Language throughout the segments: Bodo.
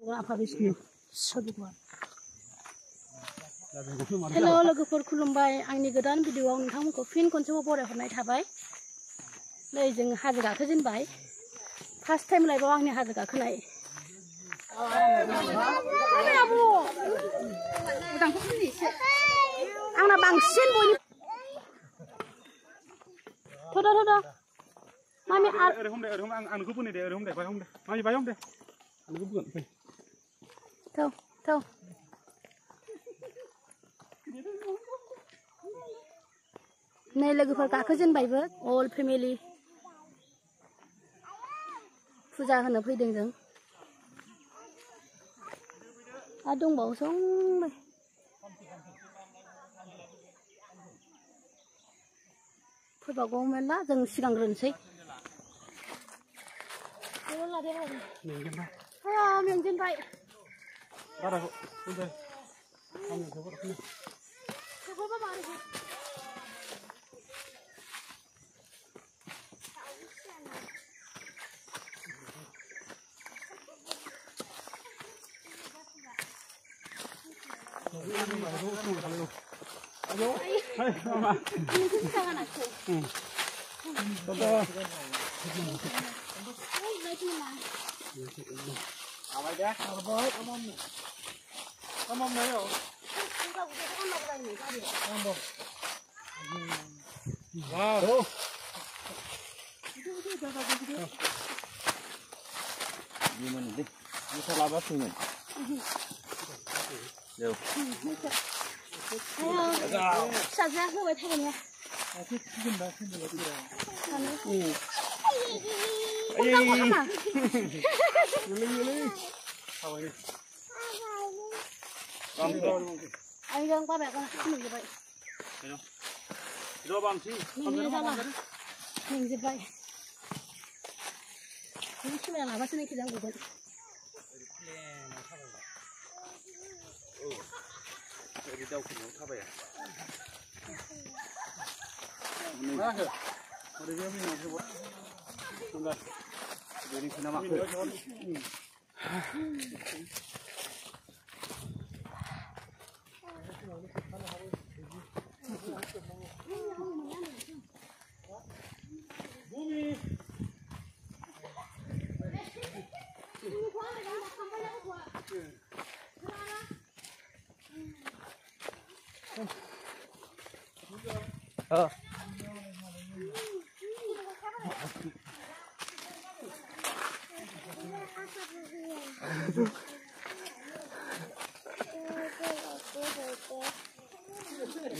Hello लोगोफोर खुलुमबाय आंनि गोदान भिडिअआव नोंथांमोनखौ फिन खनसेबाव बरायहरनाय थाबाय। नै जों हाजो गाखोजेनबाय। फार्स्ट टाइम लाइफआव आंनि हाजो गाखोनाय। आंना बांसिन बयनि थोद मामि आंखौ बुंनो दे ओरै हमदे मामि बाय हमदे आंखौ बुंगोन फै थौ नै लोगोफोर गाखोजेनबायबो अल फेमिलि फुजा होनो फैदों जों आरो दंबावो संबाय फैबावगौ मेरला जों सिगांग्रोनोसै मेंजेनबाय फिसाजोआ होबाय थागोन ना आइजों बाबाया मेंजोब्बाय मेंजोब्बाय खेमेरा लाबासो नै खेजां गुगोन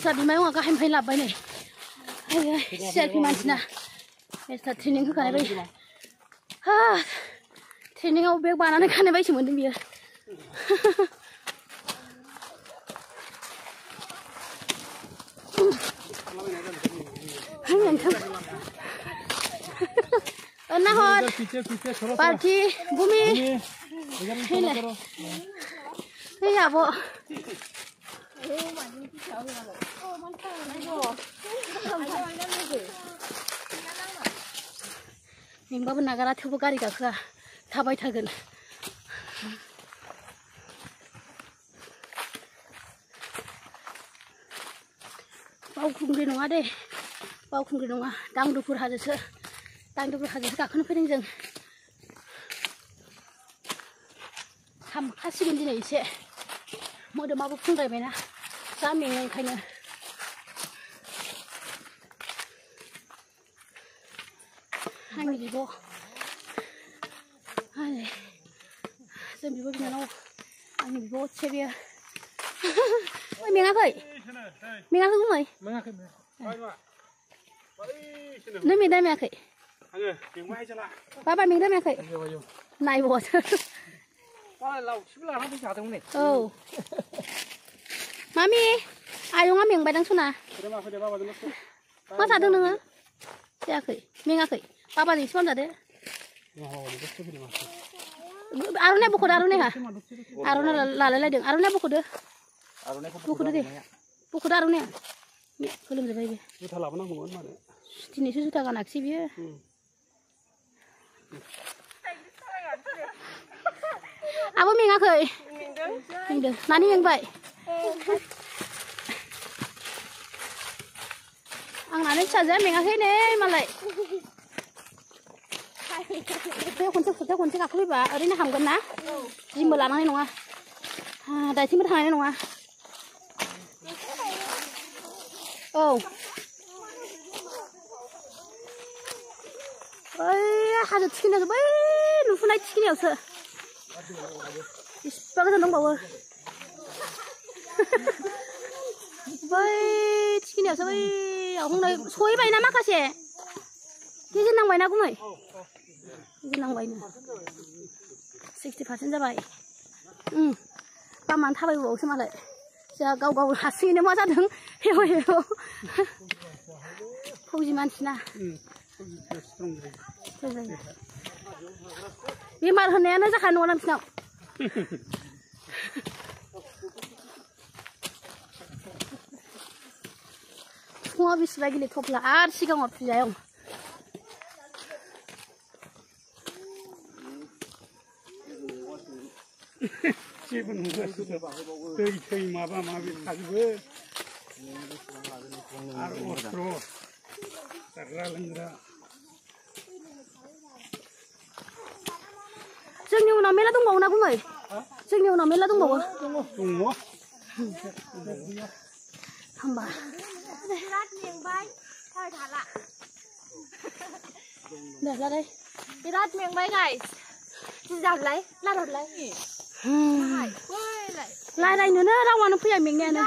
Sabi mai wong gahem phai labai nei. Ai selfie mansina. Mesta training hoखानाय बाय. Ha. Training आव बेग बानानै खानाय बायसो मोनदों बियो. Nahor. Party Bumi. Hei abo. मेंबाबो नागारा थेवबो गारि गाखोआ थाबाय थागोन बावखुंग्रि नङा दे बावखुंग्रि नङा दांदुफुर हाजोसो गाखोनो फैदों जों हामखासिगोन दिनै एसे मोदोमाबो फुंद्रायबायना जा मेङो ओंखायनो आंनि बिब' जों बिब' बिनानाव आंनि बिब' असे बियो मेङाखै गुमै नों मेंदा मेङाखै बाबा मेंदा मेङाखै नायबावसो औ मामि आयंआ मेंबायदां सना मा जादों नोङो जायाखै मेङाखै बाबाजों एसे बामजादो आर'नाइ बख'दो आर'नाइ लालायलायदों आर'नाइ बख'दो दे बख'दो आर'नाइया गोलोमजोब्बाय बे जुथा लाबोनांगौमोन मानो दिनैसो जुथा गानाखिसै बियो Abo mengakhै mengdों मानि मेंबाय आंनानो फिसाजोआ मेङाखै नै मालाय खनसे गाखोफैबा ओरैनो हामगोन ना जिमबो लानांनाय नङा दाइथिंबो थांनाय नङा औ ओइ हाजो थिखिनायावसो बै नुफुनाय थिखिनायावसो बिसिबा गोजान दंबावो बै थिखिनायावसो बैयाव हंनाय सहैबायना माखासे गेजेर नांबायना गुमै गेजेर नांबायनो 60% जाबाय लामानो थाबायबावोसो मालाय जोंहा गाव हारसिङैनो मा जादों हेव फौजि मानसिना बेमार होनायानो जाखानाय नङा नोंसिनाव फुङाव बेसेबा गिलिर थफ्ला आरो सिगाङाव फुजायाव जेबो नङा दै माबा माबि थाजोबो आरो अस्त्र जाग्रा लोंग्रा जोंनि उनाव मेला दंबावो ना गुमै जोंनि उनाव मेला दंबावो होमबा बिराद मेंबाय थाला दे बिराद मेंबाय गाइस जिजाबलाय लारहरलाय रायलायनोनो रावानो फैया मेंनायानो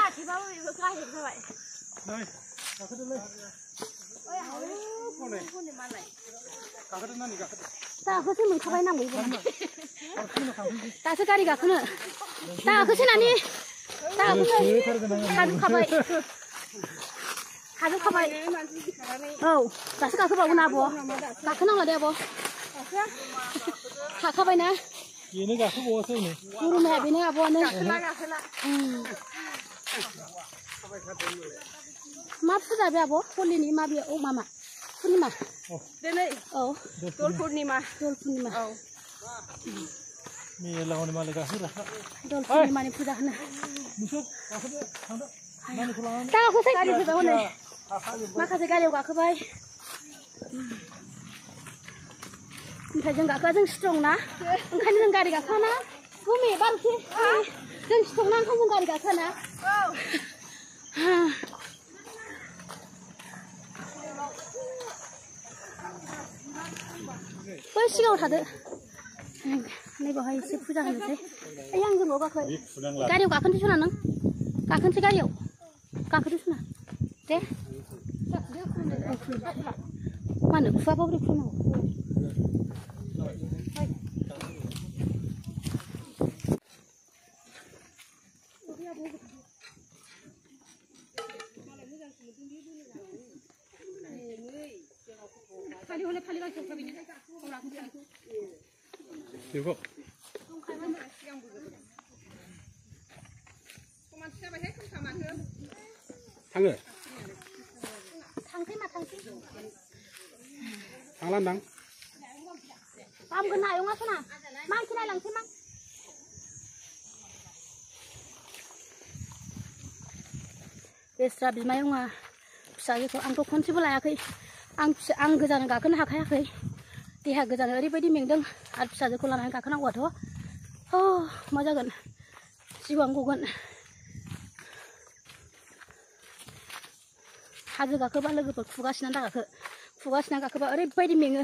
दाखोसो मोनखाबाय नांबाय दासो गारि गाखोनो दाखोसो नानि हाजोबखाबाय औ दासो गाखोबावगोन आब' गाखोनांला दे आब' हाखाबायना बेनो गाखोबावासै नै गुरुमाया बेनो आब'आनो मा फुजा बे आब' हलिनि मा बे औ मामा पुर्निमा दिनै औ दल पुर्निमा औ मेलावनो मालाय गाखोग्रा दल पुर्निमानि फुजा होनो गाखोसै गारिफोरखौ हनै माखासे गारियाव गाखोबाय ओमफ्राय जों गाखोआ जों स्ट्रं ना ओंखायनो जों गारि गाखोना गुमै बारसै जों स्ट्रं ना ओंखायनो जों गारि गाखोना बै सिगाङाव थादो नैबावहाय एसे फुजा होनोसै ओइ आं जोंनाव गाखो गारियाव गाखोनोसै सना नों गाखोनोसै गारियाव गाखोदो सना दे मानो खुवाबा बोरै खुनांगौ बेखौ थाङो थांलांदां दामगोन नायङा सना मानसि नायलांसै मा बेस्रा बिमायङा फिसाजोखौ आंथ' खनसेबो लायाखै आं गोजान गाखोनो हाखायाखै देहा गोजान ओरैबायदि मेंदों आरो फिसाजोखौ लानानै गाखोनांगौआथ' मा जागोन जिउआनो गगोन हाजो गाखोबा लोगोफोर खुगासिना दागाखो खुगासिना गाखोबा ओरैबायदि मेङो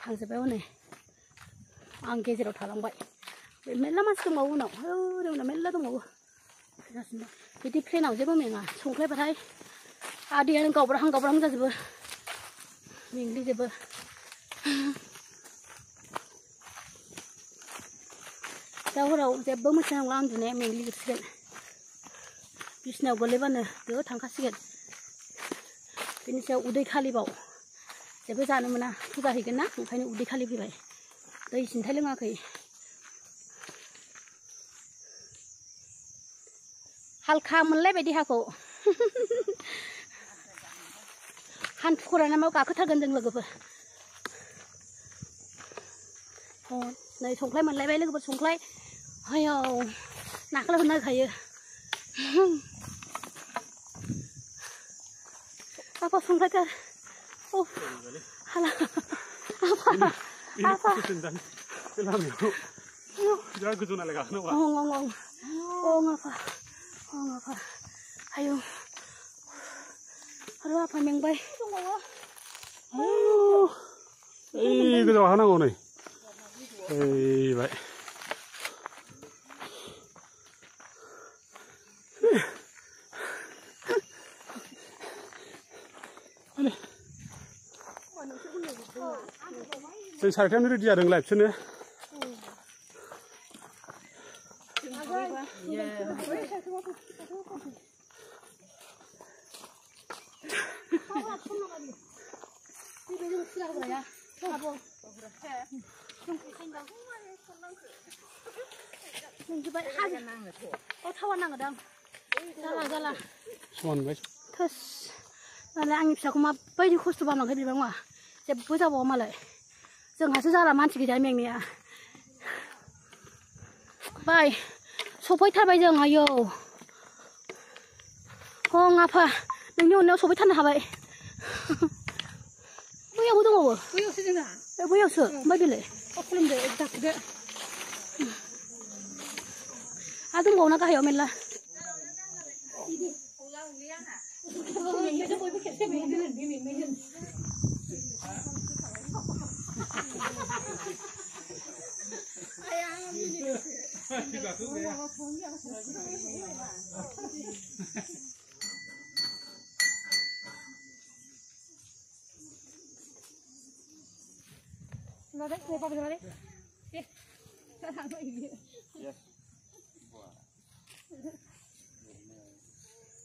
थांजोब्बाय हनै आं गेजेराव थालांबाय मेरला मानसि दंबावो उनाव उनाव मेरला दंबावो बिदि प्लेनाव जेबो मेङा संख्लायबाथाय आदैयानो गावब्राहां जाजोबो मेंग्लिजोबो दा हराव जेबो मोनथिनाय नंला उन्दुनाया मेंग्लिजोबसिगोन बिसिनायाव गोलैबानो दो थांखासिगोन बिनि सायाव उदै खालिबाव जेबो जानो मोना फुजा हैगोन ना ओंखायनो उदै खालि फैबाय दै सिन्थाय लोङाखै हालखा मोनलायबाय देहाखौ हान्थुखराना मायाव गाखोथारगोन जों लोगोफोर नै संख्लाय मोनलायबाय लोगोफोर संख्लाय आयौ नाखौलाय हमनो नागिरखायो apa संख्लायथार हाला apa जा गोजौ नालाय गाखोनांगौ apa ayo aduh apa मेंबाय ओइ गोजौ गाखोनांगौ नै ओइबाय जों सारिथायावनो रेडि जादोंलाय बिसोरनो जाला सनबाय थोस नालाय आंनि फिसाखौ माबायदि खस्थ' बानांगौ बिबां मा जेबो जाबावा मालाय जोंहासो जाला मानसि गैया मेंनाया बाय सफैथारबाय जों आयौ हं आफा नोंनि अननायाव सफैथारनो हाबाय बैयावबो दंबावो बैयावसो जोंहा बैयावसो ओमफ्राय बेलाय खुलुमदो जाखोदो आरो दंबावोना गाहायाव मेरला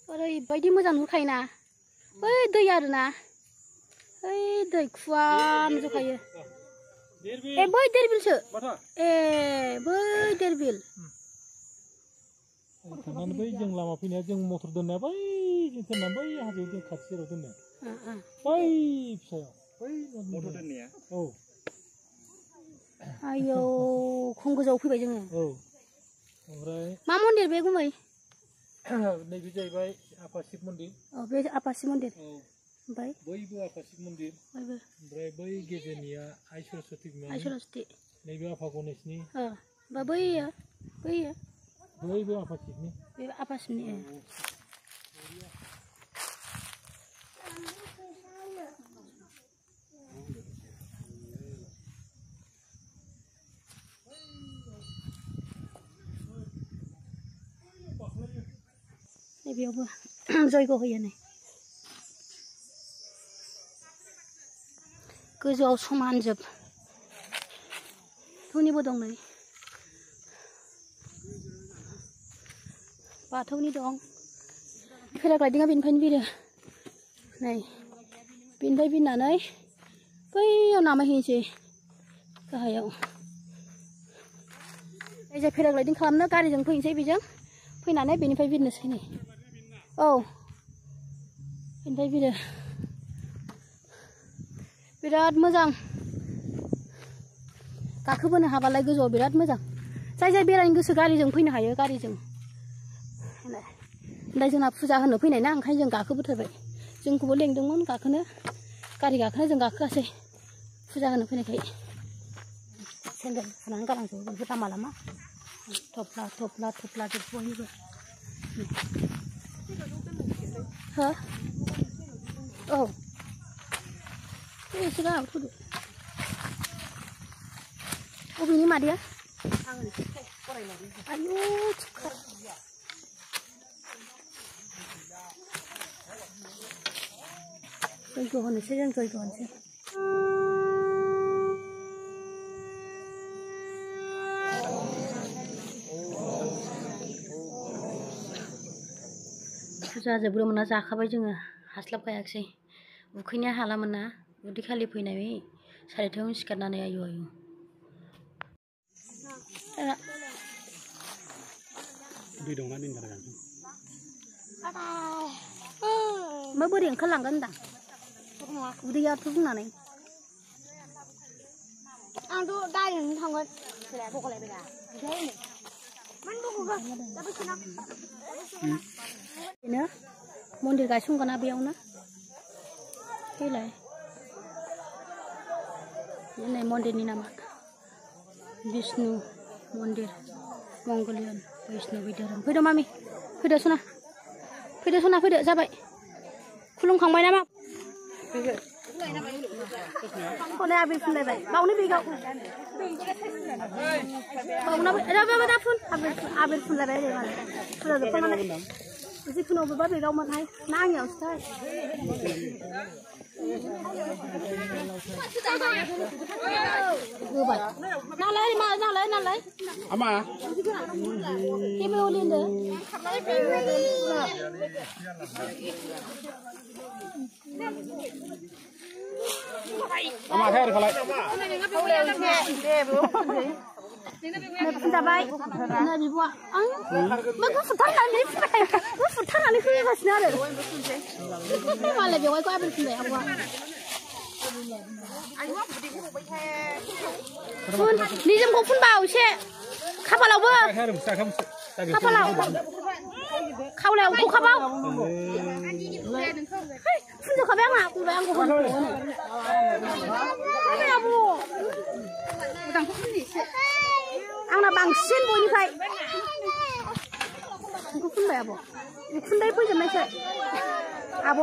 ओरैबायदि मोजां नुखायोना बै दै आरोना बै दै खुवाम जखायो ए बै देरबिलसो ए बै देरबिल थांनानै बै जों लामा फैनाया जों मटर दोननाया बै जों दोनना बै हाजो जों खाथि सेराव दोननाया बै फिसायाव बै मटर दोननाया औ आयौ खम गोजौआव फैबाय जोङो औ ओमफ्राय मा मन्दिर बे गुमै नैबे जाहैबाय आफा शिब मन्दिर औ बे आफा शिब मन्दिर औ ओमफ्राय बैबो आफा शिब मन्दिर ओमफ्राय बै गेजेरनिया आइ सरस्वती नैबे आफा गणेशनि ओमफ्राय बैयो बैबो आफा शिबनि बे आफा शिबनि नैबेयावबो जयग होयो नै गोजौआव समान जोब धुनिबो दं नै बाथौनि दं पेराग्लायदिंआ बेनिफ्रायनो बिरो नै बेनिफ्राय बिरनानै बैयाव नामायहैनोसै गाहायाव जाय पेराग्लायदिं खालामनो गारिजों फैनोसै बेजों फैनानै बेनिफ्राय बिरनोसै नै औ बेनिफ्राय बिरो बिराद मोजां गाखोबोनो हाबालाय गोजौआव बिराद मोजां जाय जाय बेरायनो गोसो गारिजों फैनो हायो गारिजों ओमफ्राय जोंना फुजा होनो फैनाय ना ओंखायनो जों गाखोबोथारबाय जोंखौबो लेंदोंमोन गाखोनो गारि गाखोनो जों गाखोआसै फुजा होनो फैनायखाय सेन्देल फुनानै गालांजोबो बेफोर लामा लामा थफ्ला थफ्ला थफ्ला जोब बयनिबो हो औ एसे गाहायाव थुदो बबेनि मादैया आयु जयग होनोसै जों जयग होनोसै फुजा जोबग्रोमोना जाखाबाय जोङो हास्लाबखायाखिसै उखैनाया हालामोन ना उदै खालि फैनाय सारिथायावनो सिखारनानै आयु आयु दै दंना दैनि थाखाय ओमफ्राय बोरै ओंखारलांगोन होनदां उदैयाथ' बुंनानै आंथ' डाइरेक्ट थांगोन सोलाय बखलायबाय दा मान बख'गोन दा बेसेना बेनो मन्दिर गायसनगोन ना बेयावनो फैलाय नै मन्दिरनि नामा विष्णु मन्दिर मंगलियन बैष्णबी धोरोम फैदो मामि फैदो सना फैदो जाबाय खुलुमखांबाय नामा खौलाय आबिर फुनलायबाय बावनो बेगाव बावना दा फुन आबिर फुनलायबाय ओरै मालाय फुनजोबखांनानै जिखुनु बबेबा बेगाव मोनहाय ना आंनियावसो थाय होबाय नालाय आमा केबे ओलिन्दो आमा खाय खालाय जाबाय ना बिब'आ आं मा गुफुरथारनानै फैगासिनो आरो मालाय बेवहायखौ आबिर फुनबाय आब'आ फुन निजोमखौ फुनबाव एसे खाफालावबो खाफालाव खावलायाव गखाबाव फुनजोबखाबाय आंहा फुनबाय आंखौ आंना बांसिन बयनिफ्राय बेखौ फुनबाय आब' उखुन्दै फैजोबनायसो आब'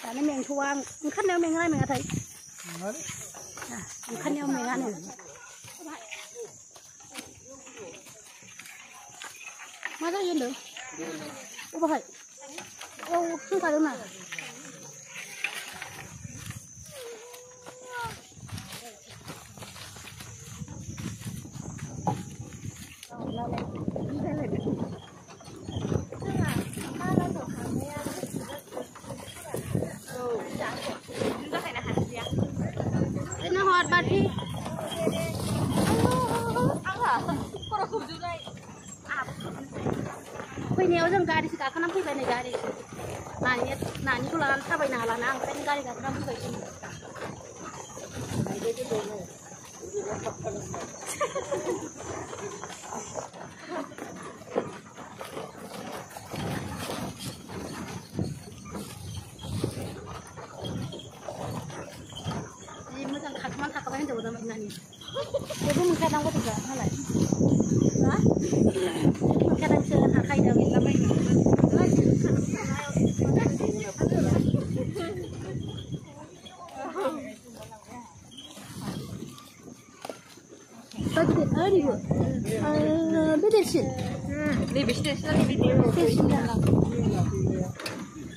दानो मेंथ'आ आं ओंखारनायाव मेङा मेङाथाय ओंखारनायाव मेङानो मा जायो होनदों अबाहाय औ फुनखादों ना बाथि फैनायाव जों गारिसो गाखोनानै फैबाय नै गारि नानिखौ लानानै थाबायनो हालाना ओंखायनो गारि गाखोनानै फैबाय मोजां थाखाबाय होनदोंमोन नानि बेबो मोनखादां गथ'फ्रा नालाय मोनखादांसो हाखायदों बेदेरसिन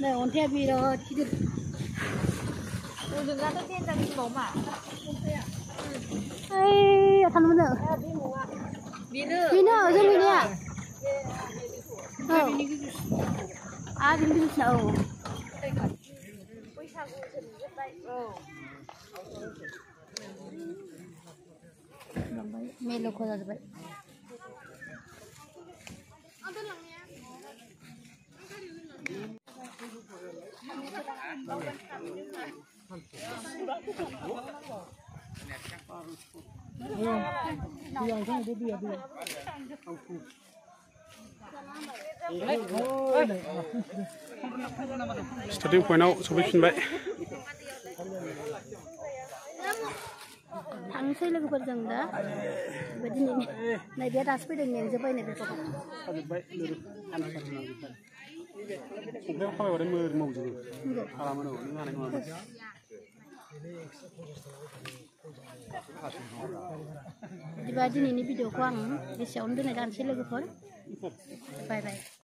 नै अन्थाइया बिराद गिदिर थांनो मोनो बेनो जों बेनिया औ बिनि गिदिरसिना औ मेल'खौ जाजोब्बाय स्टार्टिं पइन्टआव सफैफिनबाय थांसै लोगोफोरजों दा बेबायदिनो नैबे दासो फैदों मेंजोब्बाय नै बेखौ बिदिबा दिनैनि भिडिअखौ आं एसेयावनो दोननाय जानोसै लोगोफोर बाय बाय